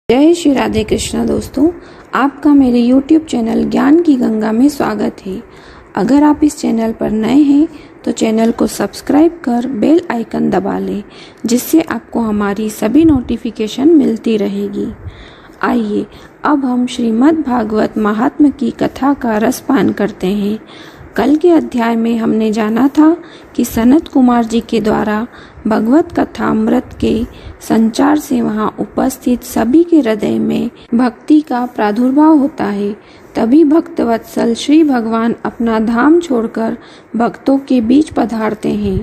जय श्री राधे कृष्णा। दोस्तों, आपका मेरे YouTube चैनल ज्ञान की गंगा में स्वागत है। अगर आप इस चैनल पर नए हैं तो चैनल को सब्सक्राइब कर बेल आइकन दबा लें, जिससे आपको हमारी सभी नोटिफिकेशन मिलती रहेगी। आइए अब हम श्रीमद् भागवत महात्म्य की कथा का रसपान करते हैं। कल के अध्याय में हमने जाना था कि सनत कुमार जी के द्वारा भगवत कथा अमृत के संचार से वहां उपस्थित सभी के हृदय में भक्ति का प्रादुर्भाव होता है। तभी भक्तवत्सल श्री भगवान अपना धाम छोड़कर भक्तों के बीच पधारते हैं।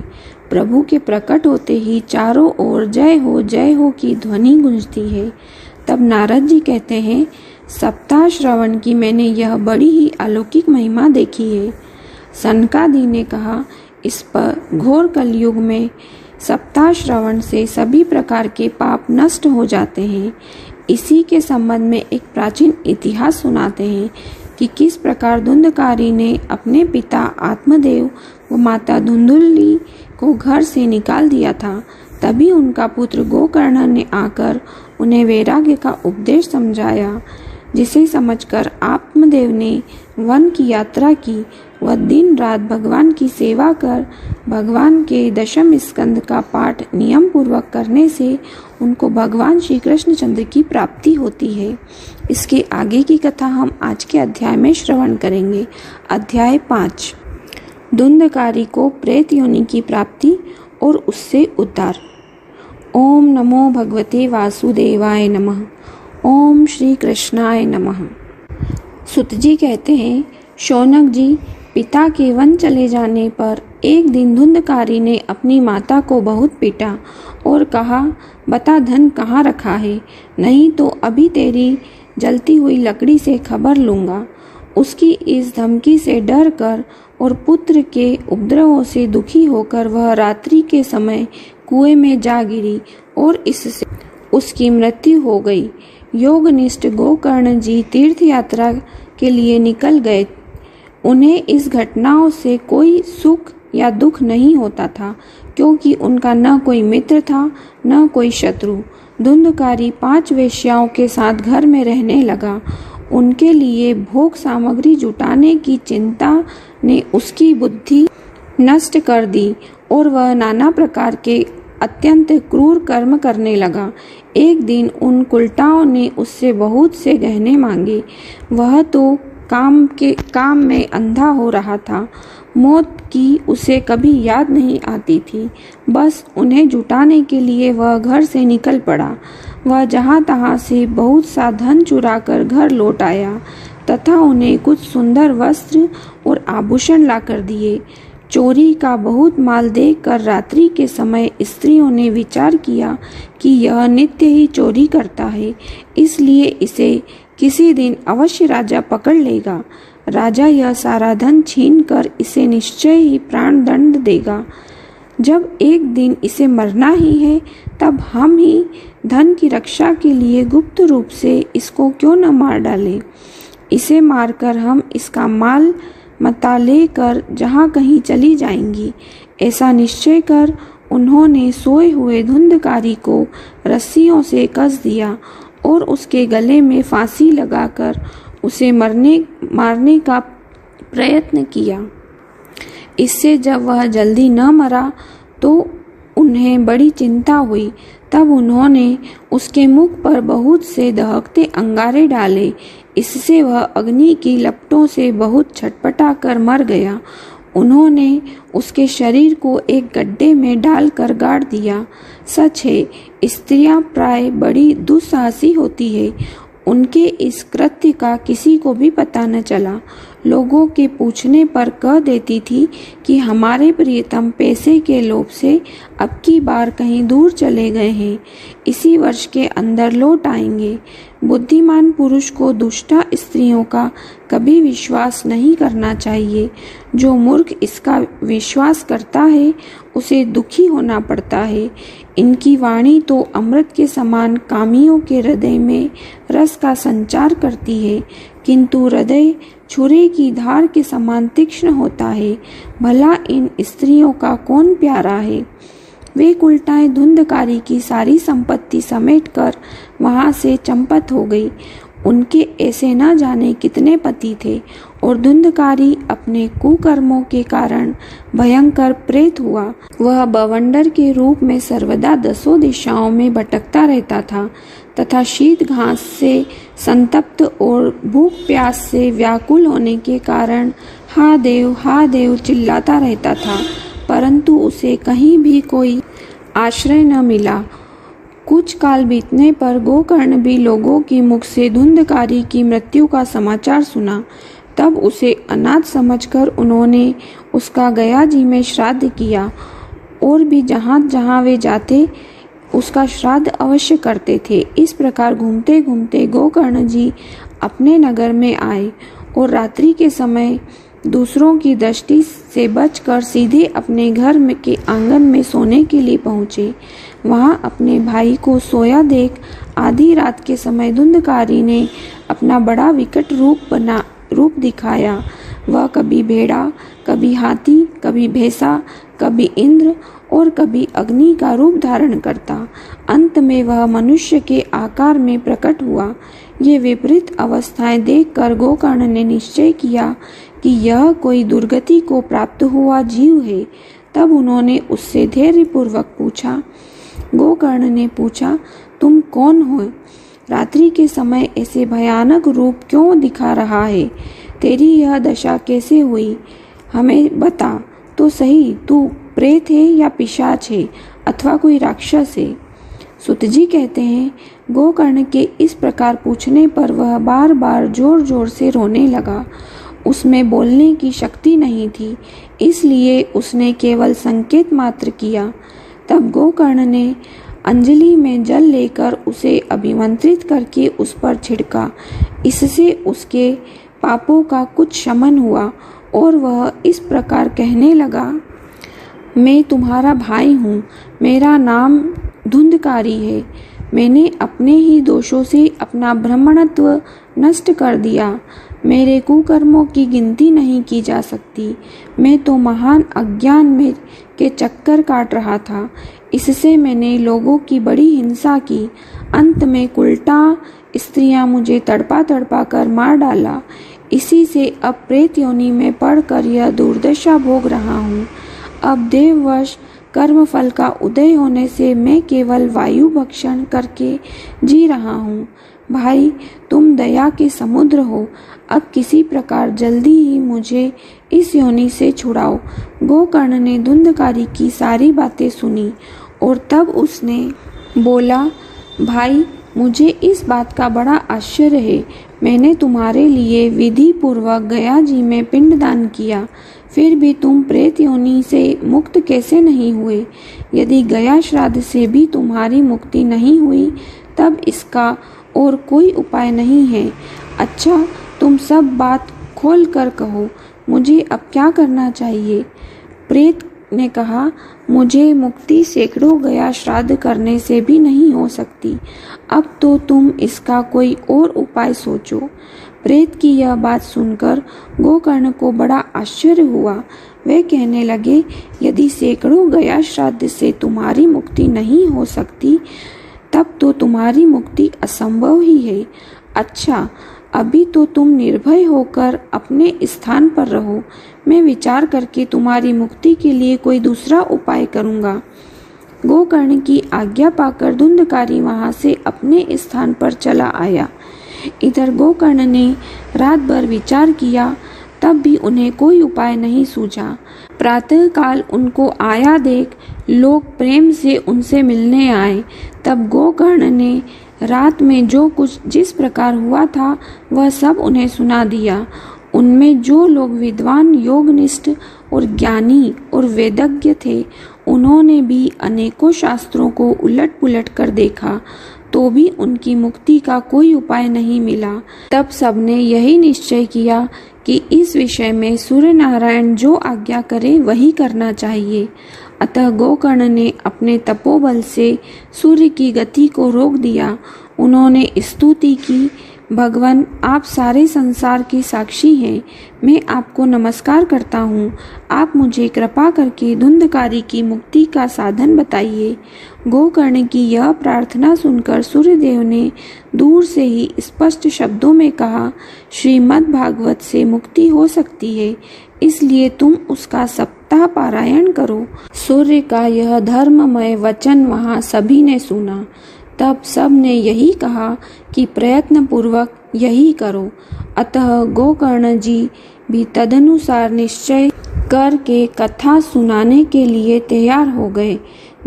प्रभु के प्रकट होते ही चारों ओर जय हो की ध्वनि गूंजती है। तब नारद जी कहते हैं, सप्ताह श्रवण की मैंने यह बड़ी ही अलौकिक महिमा देखी है। सनकादि ने कहा, इस पर घोर कलयुग में सप्ताह श्रवण से सभी प्रकार के पाप नष्ट हो जाते हैं। इसी के संबंध में एक प्राचीन इतिहास सुनाते हैं कि किस प्रकार धुंधकारी ने अपने पिता आत्मदेव व माता धुंधुली को घर से निकाल दिया था। तभी उनका पुत्र गोकर्ण ने आकर उन्हें वैराग्य का उपदेश समझाया, जिसे समझकर आत्मदेव ने वन की यात्रा की। वह दिन रात भगवान की सेवा कर भगवान के दशम स्कंद का पाठ नियम पूर्वक करने से उनको भगवान श्री कृष्णचंद्र की प्राप्ति होती है। इसके आगे की कथा हम आज के अध्याय में श्रवण करेंगे। अध्याय 5, धुंधकारी को प्रेत योनि की प्राप्ति और उससे उद्धार। ओम नमो भगवते वासुदेवाय नमः। ओम श्री कृष्णाय नमः। सुत जी कहते हैं, शौनक जी, पिता के वन चले जाने पर एक दिन धुंधकारी ने अपनी माता को बहुत पीटा और कहा, बता धन कहाँ रखा है, नहीं तो अभी तेरी जलती हुई लकड़ी से खबर लूँगा। उसकी इस धमकी से डर कर और पुत्र के उपद्रवों से दुखी होकर वह रात्रि के समय कुएं में जा गिरी और इससे उसकी मृत्यु हो गई। योगनिष्ठ गोकर्ण जी तीर्थ यात्रा के लिए निकल गए। उन्हें इस घटनाओं से कोई सुख या दुख नहीं होता था, क्योंकि उनका न कोई मित्र था न कोई शत्रु। धुंधकारी 5 वेश्याओं के साथ घर में रहने लगा। उनके लिए भोग सामग्री जुटाने की चिंता ने उसकी बुद्धि नष्ट कर दी और वह नाना प्रकार के अत्यंत क्रूर कर्म करने लगा। एक दिन उन कुलटाओं ने उससे बहुत से गहने मांगे। वह तो काम में अंधा हो रहा था। मौत की उसे कभी याद नहीं आती थी। बस उन्हें जुटाने के लिए वह घर से निकल पड़ा। वह जहाँ तहाँ से बहुत सा धन चुरा कर घर लौट आया तथा उन्हें कुछ सुंदर वस्त्र और आभूषण लाकर दिए। चोरी का बहुत माल देखकर रात्रि के समय स्त्रियों ने विचार किया कि यह नित्य ही चोरी करता है, इसलिए इसे किसी दिन अवश्य राजा पकड़ लेगा। राजा यह सारा धन छीनकर इसे निश्चय ही प्राण दंड देगा। जब एक दिन इसे मरना ही है, तब हम ही धन की रक्षा के लिए गुप्त रूप से इसको क्यों न मार डालें। इसे मारकर हम इसका माल मता लेकर जहाँ कहीं चली जाएंगी। ऐसा निश्चय कर उन्होंने सोए हुए धुंधकारी को रस्सियों से कस दिया और उसके गले में फांसी लगाकर उसे मारने का प्रयत्न किया। इससे जब वह जल्दी न मरा तो उन्हें बड़ी चिंता हुई। तब उन्होंने उसके मुख पर बहुत से दहकते अंगारे डाले। इससे वह अग्नि की लपटों से बहुत छटपटा कर मर गया। उन्होंने उसके शरीर को एक गड्ढे में डालकर गाड़ दिया। सच है, स्त्रियां प्राय बड़ी दुस्साहसी होती है। उनके इस कृत्य का किसी को भी पता न चला। लोगों के पूछने पर कह देती थी कि हमारे प्रियतम पैसे के लोभ से अब की बार कहीं दूर चले गए हैं, इसी वर्ष के अंदर लौट आएंगे। बुद्धिमान पुरुष को दुष्टा स्त्रियों का कभी विश्वास नहीं करना चाहिए। जो मूर्ख इसका विश्वास करता है उसे दुखी होना पड़ता है। इनकी वाणी तो अमृत के समान कामियों के हृदय में रस का संचार करती है, किंतु हृदय छुरे की धार के समान तीक्ष्ण होता है। भला इन स्त्रियों का कौन प्यारा है। वे कुलटाएं धुंधकारी की सारी संपत्ति समेटकर वहां से चंपत हो गई। उनके ऐसे न जाने कितने पति थे और धुंधकारी अपने कुकर्मों के कारण भयंकर प्रेत हुआ। वह बवंडर के रूप में सर्वदा 10 दिशाओं में भटकता रहता था तथा शीत घास से संतप्त और भूख प्यास से व्याकुल होने के कारण हा देव चिल्लाता रहता था, परंतु उसे कहीं भी कोई आश्रय न मिला। कुछ काल बीतने पर गोकर्ण भी लोगों की मुख से धुंधकारी की मृत्यु का समाचार सुना। तब उसे अनाथ समझकर उन्होंने उसका गया जी में श्राद्ध किया और भी जहाँ जहाँ वे जाते उसका श्राद्ध अवश्य करते थे। इस प्रकार घूमते घूमते गोकर्ण जी अपने नगर में आए और रात्रि के समय दूसरों की दृष्टि से बचकर सीधे अपने घर में के आंगन में सोने के लिए पहुँचे। वहाँ अपने भाई को सोया देख आधी रात के समय धुंधकारी ने अपना बड़ा विकट रूप दिखाया। वह कभी भेड़ा, कभी हाथी, कभी भैंसा, कभी इंद्र और कभी अग्नि का रूप धारण करता। अंत में वह मनुष्य के आकार में प्रकट हुआ। ये विपरीत अवस्थाएं देखकर गोकर्ण ने निश्चय किया कि यह कोई दुर्गति को प्राप्त हुआ जीव है। तब उन्होंने उससे धैर्यपूर्वक पूछा। गोकर्ण ने पूछा, तुम कौन हो? रात्रि के समय ऐसे भयानक रूप क्यों दिखा रहा है? तेरी यह दशा कैसे हुई? हमें बता तो सही, तू प्रेत है या पिशाच है अथवा कोई राक्षस है? सुतजी कहते हैं, गोकर्ण के इस प्रकार पूछने पर वह बार बार जोर जोर से रोने लगा। उसमें बोलने की शक्ति नहीं थी, इसलिए उसने केवल संकेत मात्र किया। तब गोकर्ण ने अंजलि में जल लेकर उसे अभिमंत्रित करके उस पर छिड़का। इससे उसके पापों का कुछ शमन हुआ और वह इस प्रकार कहने लगा, मैं तुम्हारा भाई हूँ, मेरा नाम धुंधकारी है। मैंने अपने ही दोषों से अपना ब्राह्मणत्व नष्ट कर दिया। मेरे कुकर्मों की गिनती नहीं की जा सकती। मैं तो महान अज्ञान में के चक्कर काट रहा था। इससे मैंने लोगों की बड़ी हिंसा की। अंत में कुलटा स्त्रियां मुझे तड़पा तड़पा कर मार डाला। इसी से अब प्रेत योनि में पड़कर यह दुर्दशा भोग रहा हूँ। अब देववश कर्म फल का उदय होने से मैं केवल वायु भक्षण करके जी रहा हूँ। भाई, तुम दया के समुद्र हो, अब किसी प्रकार जल्दी ही मुझे इस योनि से छुड़ाओ। गोकर्ण ने धुंधकारी की सारी बातें सुनी और तब उसने बोला, भाई, मुझे इस बात का बड़ा आश्चर्य है। मैंने तुम्हारे लिए विधि पूर्वक गया जी में पिंडदान किया, फिर भी तुम प्रेत योनि से मुक्त कैसे नहीं हुए? यदि गया श्राद्ध से भी तुम्हारी मुक्ति नहीं हुई, तब इसका और कोई उपाय नहीं है। अच्छा, तुम सब बात खोल कर कहो, मुझे अब क्या करना चाहिए? प्रेत ने कहा, मुझे मुक्ति सैकड़ों गया श्राद्ध करने से भी नहीं हो सकती। अब तो तुम इसका कोई और उपाय सोचो। प्रेत की यह बात सुनकर गोकर्ण को बड़ा आश्चर्य हुआ। वे कहने लगे, यदि सैकड़ों गया श्राद्ध से तुम्हारी मुक्ति नहीं हो सकती, तब तो तुम्हारी मुक्ति असंभव ही है। अच्छा, अभी तो तुम निर्भय होकर अपने स्थान पर रहो। मैं विचार करके तुम्हारी मुक्ति के लिए कोई दूसरा उपाय करूँगा। गोकर्ण की आज्ञा पाकर धुंधकारी वहां से अपने स्थान पर चला आया। इधर गोकर्ण ने रात भर विचार किया, तब भी उन्हें कोई उपाय नहीं सूझा। प्रातः काल उनको आया देख लोग प्रेम से उनसे मिलने आए। तब गोकर्ण ने रात में जो कुछ जिस प्रकार हुआ था वह सब उन्हें सुना दिया। उनमें जो लोग विद्वान, योगनिष्ठ और ज्ञानी और वेदज्ञ थे, उन्होंने भी अनेकों शास्त्रों को उलट पुलट कर देखा, तो भी उनकी मुक्ति का कोई उपाय नहीं मिला। तब सबने यही निश्चय किया कि इस विषय में सूर्य नारायण जो आज्ञा करे वही करना चाहिए। अतः गोकर्ण ने अपने तपोबल से सूर्य की गति को रोक दिया। उन्होंने स्तुति की, भगवान, आप सारे संसार की साक्षी हैं। मैं आपको नमस्कार करता हूँ। आप मुझे कृपा करके धुंधकारी की मुक्ति का साधन बताइए। गोकर्ण की यह प्रार्थना सुनकर सूर्यदेव ने दूर से ही स्पष्ट शब्दों में कहा, श्रीमद् भागवत से मुक्ति हो सकती है, इसलिए तुम उसका सप्ताह पारायण करो। सूर्य का यह धर्ममय वचन वहां सभी ने सुना। तब सब ने यही कहा कि प्रयत्न पूर्वक यही करो। अतः गोकर्ण जी भी तदनुसार निश्चय करके कथा सुनाने के लिए तैयार हो गए।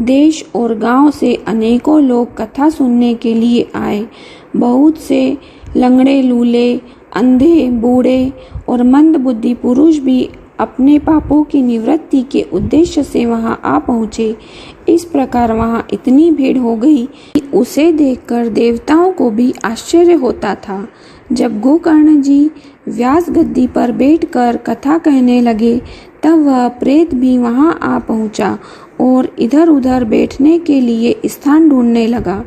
देश और गांव से अनेकों लोग कथा सुनने के लिए आए। बहुत से लंगड़े, लूले, अंधे, बूढ़े और मंदबुद्धि पुरुष भी अपने पापों की निवृत्ति के उद्देश्य से वहां आ पहुंचे। इस प्रकार वहां इतनी भीड़ हो गई कि उसे देखकर देवताओं को भी आश्चर्य होता था। जब गोकर्ण जी व्यास गद्दी पर बैठकर कथा कहने लगे, तब वह प्रेत भी वहां आ पहुंचा और इधर उधर बैठने के लिए स्थान ढूंढने लगा।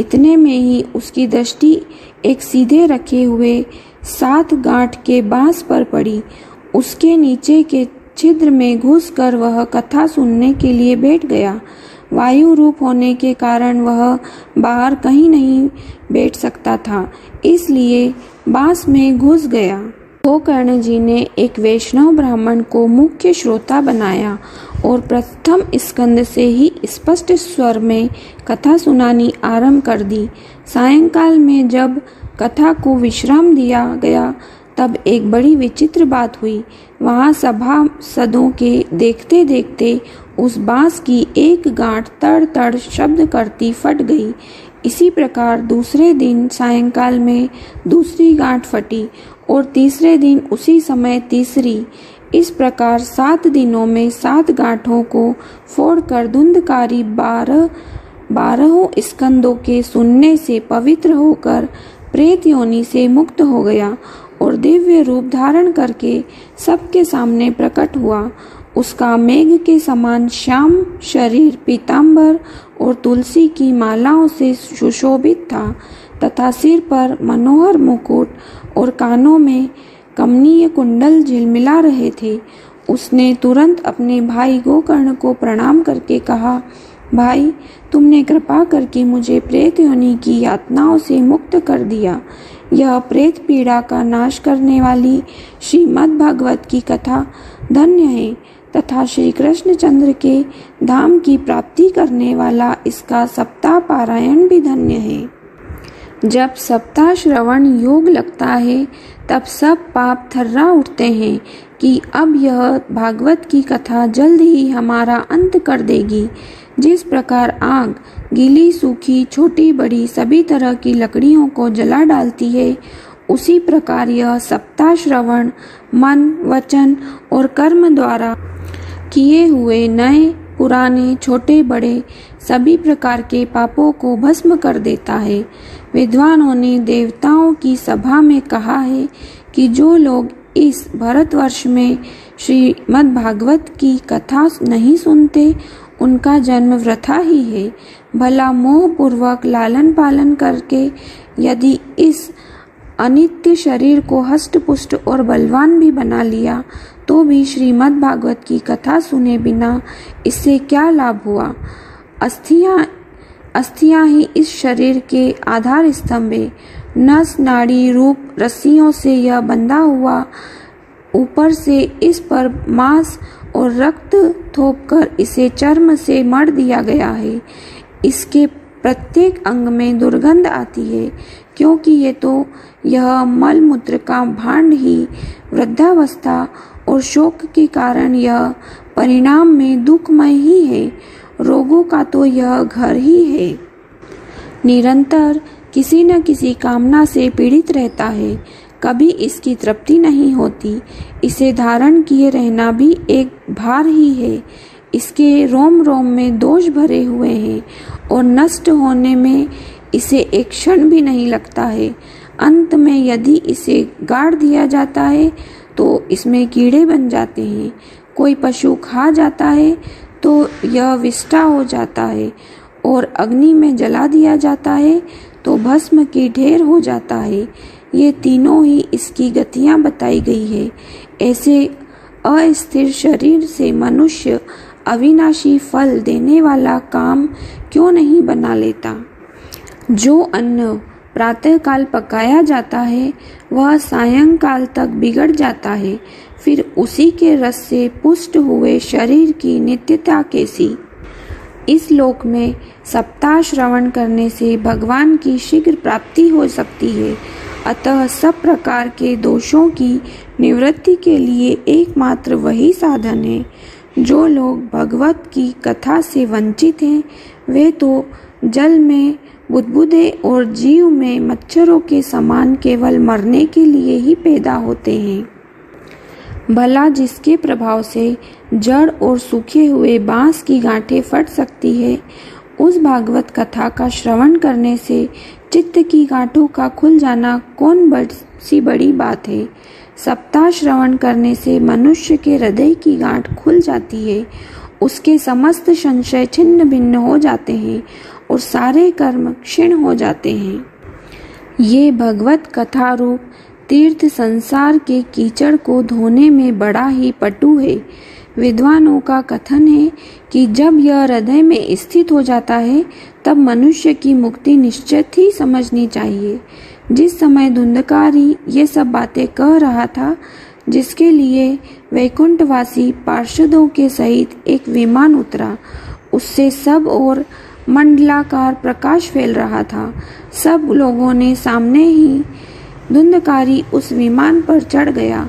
इतने में ही उसकी दृष्टि एक सीधे रखे हुए 7 गांठ के बांस पर पड़ी। उसके नीचे के छिद्र में घुसकर वह कथा सुनने के लिए बैठ गया। वायु रूप होने के कारण वह बाहर कहीं नहीं बैठ सकता था, इसलिए बांस में घुस गया। गोकर्ण जी ने एक वैष्णव ब्राह्मण को मुख्य श्रोता बनाया और प्रथम स्कंद से ही स्पष्ट स्वर में कथा सुनानी आरंभ कर दी। सायंकाल में जब कथा को विश्राम दिया गया, तब एक बड़ी विचित्र बात हुई। वहां सभासदों के देखते देखते उस बांस की एक गांठ तड़ तड़ शब्द करती फट गई। इसी प्रकार दूसरे दिन सायंकाल में दूसरी गांठ फटी और तीसरे दिन उसी समय तीसरी। इस प्रकार 7 दिनों में 7 गांठों को फोड़कर धुंधकारी 12 स्कंदों के सुनने से पवित्र होकर प्रेत योनि से मुक्त हो गया और दिव्य रूप धारण करके सबके सामने प्रकट हुआ। उसका मेघ के समान श्याम शरीर पीतांबर और तुलसी की मालाओं से सुशोभित था तथा सिर पर मनोहर मुकुट और कानों में कमनीय कुंडल झिलमिला रहे थे। उसने तुरंत अपने भाई गोकर्ण को प्रणाम करके कहा, भाई, तुमने कृपा करके मुझे प्रेत योनि की यातनाओं से मुक्त कर दिया। यह प्रेत पीड़ा का नाश करने वाली श्रीमद् भागवत की कथा धन्य है तथा श्री कृष्णचंद्र के धाम की प्राप्ति करने वाला इसका सप्ताह पारायण भी धन्य है। जब सप्ताह श्रवण योग लगता है, तब सब पाप थर्रा उठते हैं कि अब यह भागवत की कथा जल्द ही हमारा अंत कर देगी। जिस प्रकार आग गीली, सूखी, छोटी बड़ी सभी तरह की लकड़ियों को जला डालती है, उसी प्रकार यह सप्ताह श्रवण मन, वचन और कर्म द्वारा किए हुए नए, पुराने, छोटे बड़े सभी प्रकार के पापों को भस्म कर देता है। विद्वानों ने देवताओं की सभा में कहा है कि जो लोग इस भारतवर्ष में श्रीमद् भागवत की कथा नहीं सुनते, उनका जन्म वृथा ही है। भला मोह पूर्वक लालन पालन करके यदि इस अनित्य शरीर को हष्ट पुष्ट और बलवान भी बना लिया, तो भी श्रीमद् भागवत की कथा सुने बिना इससे क्या लाभ हुआ। अस्थियां ही इस शरीर के आधार स्तंभ है। नस, नाड़ी, रूप, रस्सियों से यह बंधा हुआ, ऊपर से इस पर मांस और रक्त थोपकर इसे चर्म से मढ़ दिया गया है। इसके प्रत्येक अंग में दुर्गंध आती है, क्योंकि यह मल मूत्र का भांड ही वृद्धावस्था और शोक के कारण यह परिणाम में दुखमय ही है। रोगों का तो यह घर ही है। निरंतर किसी न किसी कामना से पीड़ित रहता है, कभी इसकी तृप्ति नहीं होती। इसे धारण किए रहना भी एक भार ही है। इसके रोम रोम में दोष भरे हुए हैं और नष्ट होने में इसे एक क्षण भी नहीं लगता है। अंत में यदि इसे गाड़ दिया जाता है तो इसमें कीड़े बन जाते हैं। कोई पशु खा जाता है तो यह विष्ठा हो जाता है और अग्नि में जला दिया जाता है तो भस्म की ढेर हो जाता है। ये तीनों ही इसकी गतियां बताई गई है। ऐसे अस्थिर शरीर से मनुष्य अविनाशी फल देने वाला काम क्यों नहीं बना लेता? जो अन्न प्रातःकाल पकाया जाता है वह सायंकाल तक बिगड़ जाता है, फिर उसी के रस से पुष्ट हुए शरीर की नित्यता कैसी? इस लोक में सप्ताह श्रवण करने से भगवान की शीघ्र प्राप्ति हो सकती है। अतः सब प्रकार के दोषों की निवृत्ति के लिए एकमात्र वही साधन है। जो लोग भगवत की कथा से वंचित हैं वे तो जल में बुदबुदे और जीव में मच्छरों के समान केवल मरने के लिए ही पैदा होते हैं। भला जिसके प्रभाव से जड़ और सूखे हुए बांस की गांठें फट सकती है, उस भागवत कथा का श्रवण करने से चित्त की गांठों का खुल जाना कौन सी बड़ी बात है। सप्ताह श्रवण करने से मनुष्य के हृदय की गांठ खुल जाती है, उसके समस्त संशय छिन्न भिन्न हो जाते हैं और सारे कर्म क्षीण हो जाते हैं। ये भगवत कथा रूप तीर्थ संसार के कीचड़ को धोने में बड़ा ही पटु है। विद्वानों का कथन है कि जब यह हृदय में स्थित हो जाता है तब मनुष्य की मुक्ति निश्चित ही समझनी चाहिए। जिस समय धुंधकारी ये सब बातें कह रहा था, जिसके लिए वैकुंठवासी पार्षदों के सहित एक विमान उतरा, उससे सब और मंडलाकार प्रकाश फैल रहा था। सब लोगों ने सामने ही धुंधकारी उस विमान पर चढ़ गया।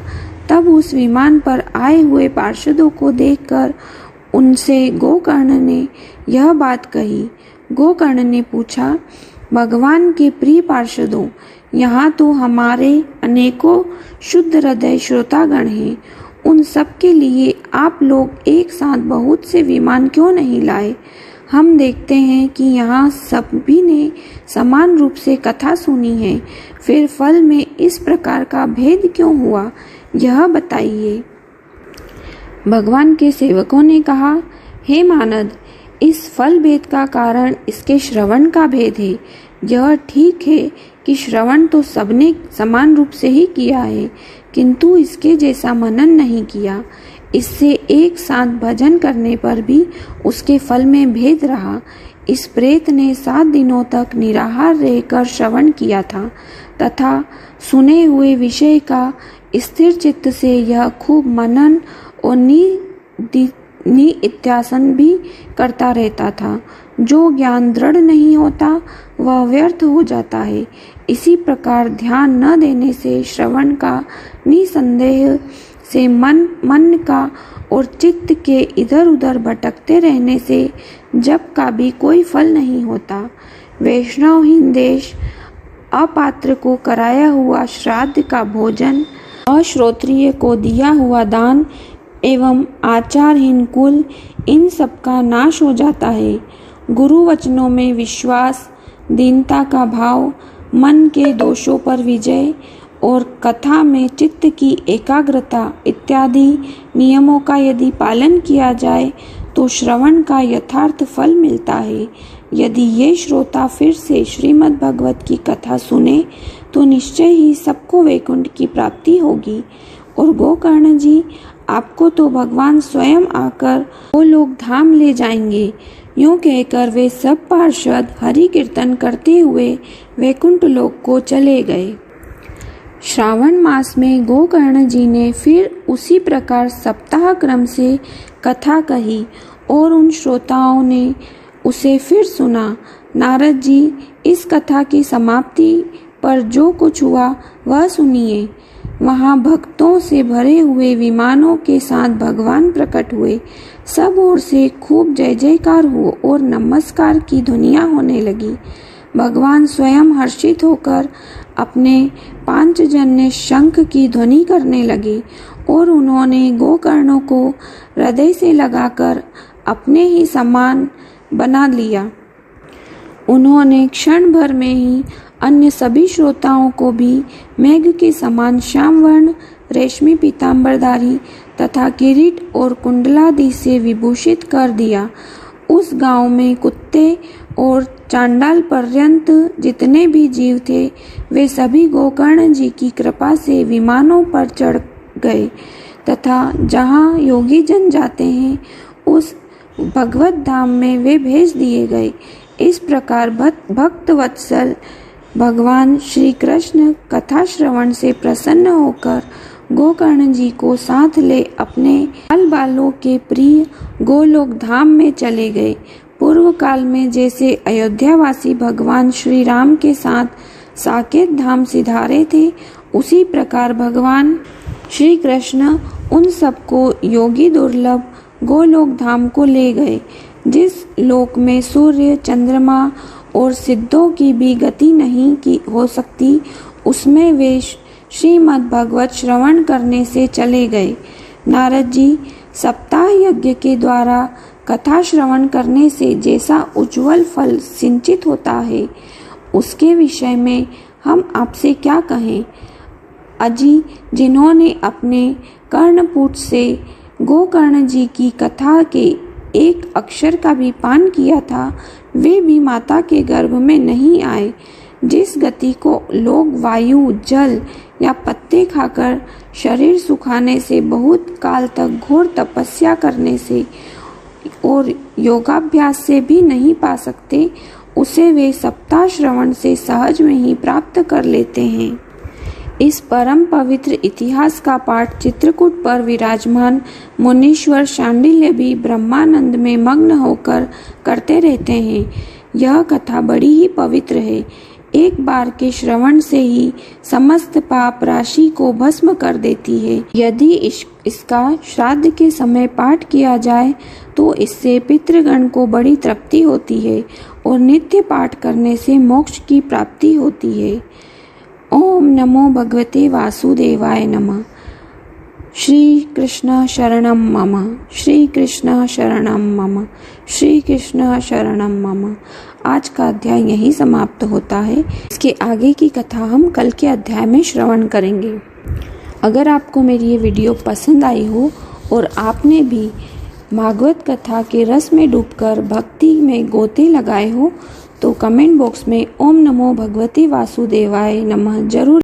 तब उस विमान पर आए हुए पार्षदों को देखकर उनसे गोकर्ण ने यह बात कही। गोकर्ण ने पूछा, भगवान के प्रिय पार्षदों, यहाँ तो हमारे अनेकों शुद्ध हृदय श्रोतागण हैं, उन सब के लिए आप लोग एक साथ बहुत से विमान क्यों नहीं लाए? हम देखते हैं कि यहाँ सभी ने समान रूप से कथा सुनी है, फिर फल में इस प्रकार का भेद क्यों हुआ, यह बताइए। भगवान के सेवकों ने कहा, हे मानद, इस फल भेद का कारण इसके श्रवण का भेद है। यह ठीक है कि श्रवण तो सबने समान रूप से ही किया है, किंतु इसके जैसा मनन नहीं किया। इससे एक साथ भजन करने पर भी उसके फल में भेद रहा। इस प्रेत ने 7 दिनों तक निराहार रहकर श्रवण किया था तथा सुने हुए विषय का स्थिर चित्त से यह खूब मनन और नित्यासन भी करता रहता था। जो ज्ञान दृढ़ नहीं होता वह व्यर्थ हो जाता है। इसी प्रकार ध्यान न देने से, श्रवण का निसंदेह से, मन का और चित्त के इधर उधर भटकते रहने से जप का भी कोई फल नहीं होता। वैष्णवहीन देश, अपात्र को कराया हुआ श्राद्ध का भोजन, अश्रोत्रिय को दिया हुआ दान एवं आचारहीन कुल, इन सब का नाश हो जाता है। गुरु वचनों में विश्वास, दीनता का भाव, मन के दोषों पर विजय और कथा में चित्त की एकाग्रता इत्यादि नियमों का यदि पालन किया जाए तो श्रवण का यथार्थ फल मिलता है। यदि ये श्रोता फिर से श्रीमद् भगवत की कथा सुने तो निश्चय ही सबको वैकुंठ की प्राप्ति होगी। और गोकर्ण जी, आपको तो भगवान स्वयं आकर वो लोग धाम ले जाएंगे। यूं कहकर वे सब पार्षद हरि कीर्तन करते हुए वैकुंठ लोक को चले गए। श्रावण मास में गोकर्ण जी ने फिर उसी प्रकार सप्ताह क्रम से कथा कही और उन श्रोताओं ने उसे फिर सुना। नारद जी, इस कथा की समाप्ति पर जो कुछ हुआ वह सुनिए। वहां भक्तों से भरे हुए विमानों के साथ भगवान प्रकट हुए। सब ओर से खूब जय जयकार हुआ और नमस्कार की ध्वनियां होने लगी। भगवान स्वयं हर्षित होकर अपने 5 जन्य शंख की ध्वनि करने लगे और उन्होंने गोकर्णों को हृदय से लगाकर अपने ही समान बना लिया। उन्होंने क्षण भर में ही अन्य सभी श्रोताओं को भी मेघ के समान श्याम वर्ण, रेशमी पीतांबरधारी तथा किरीट और कुंडलादि से विभूषित कर दिया। उस गांव में कुत्ते और चांडाल पर्यंत जितने भी जीव थे वे सभी गोकर्ण जी की कृपा से विमानों पर चढ़ गए तथा जहाँ योगी जन जाते हैं उस भगवत धाम में वे भेज दिए गए। इस प्रकार भक्त वत्सल भगवान श्री कृष्ण कथा श्रवण से प्रसन्न होकर गोकर्ण जी को साथ ले अपने बाल बालों के प्रिय गोलोक धाम में चले गए। पूर्व काल में जैसे अयोध्यावासी भगवान श्री राम के साथ साकेत धाम सिधारे थे, उसी प्रकार भगवान श्री कृष्ण उन सबको योगी दुर्लभ गोलोक धाम को ले गए, जिस लोक में सूर्य, चंद्रमा और सिद्धों की भी गति नहीं की हो सकती, उसमें वे श्रीमद् भागवत श्रवण करने से चले गए। नारद जी सप्ताह यज्ञ के द्वारा कथा श्रवण करने से जैसा उज्जवल फल सिंचित होता है, उसके विषय में हम आपसे क्या कहें। अजी जिन्होंने अपने कर्णपुट से गोकर्ण जी की कथा के एक अक्षर का भी पान किया था, वे भी माता के गर्भ में नहीं आए। जिस गति को लोग वायु, जल या पत्ते खाकर शरीर सुखाने से, बहुत काल तक घोर तपस्या करने से और योगाभ्यास से भी नहीं पा सकते, उसे वे सप्ताह श्रवण से सहज में ही प्राप्त कर लेते हैं। इस परम पवित्र इतिहास का पाठ चित्रकूट पर विराजमान मुनीश्वर शांडिल्य भी ब्रह्मानंद में मग्न होकर करते रहते हैं। यह कथा बड़ी ही पवित्र है। एक बार के श्रवण से ही समस्त पाप राशि को भस्म कर देती है। यदि इसका श्राद्ध के समय पाठ किया जाए तो इससे पितृगण को बड़ी तृप्ति होती है और नित्य पाठ करने से मोक्ष की प्राप्ति होती है। ओम नमो भगवते वासुदेवाय नमः। श्री कृष्ण शरणम मम, श्री कृष्ण शरणम मम, श्री कृष्ण शरणम मम। आज का अध्याय यहीं समाप्त होता है। इसके आगे की कथा हम कल के अध्याय में श्रवण करेंगे। अगर आपको मेरी ये वीडियो पसंद आई हो और आपने भी भागवत कथा के रस में डूबकर भक्ति में गोते लगाए हो तो कमेंट बॉक्स में ओम नमो भगवते वासुदेवाय नमः जरूर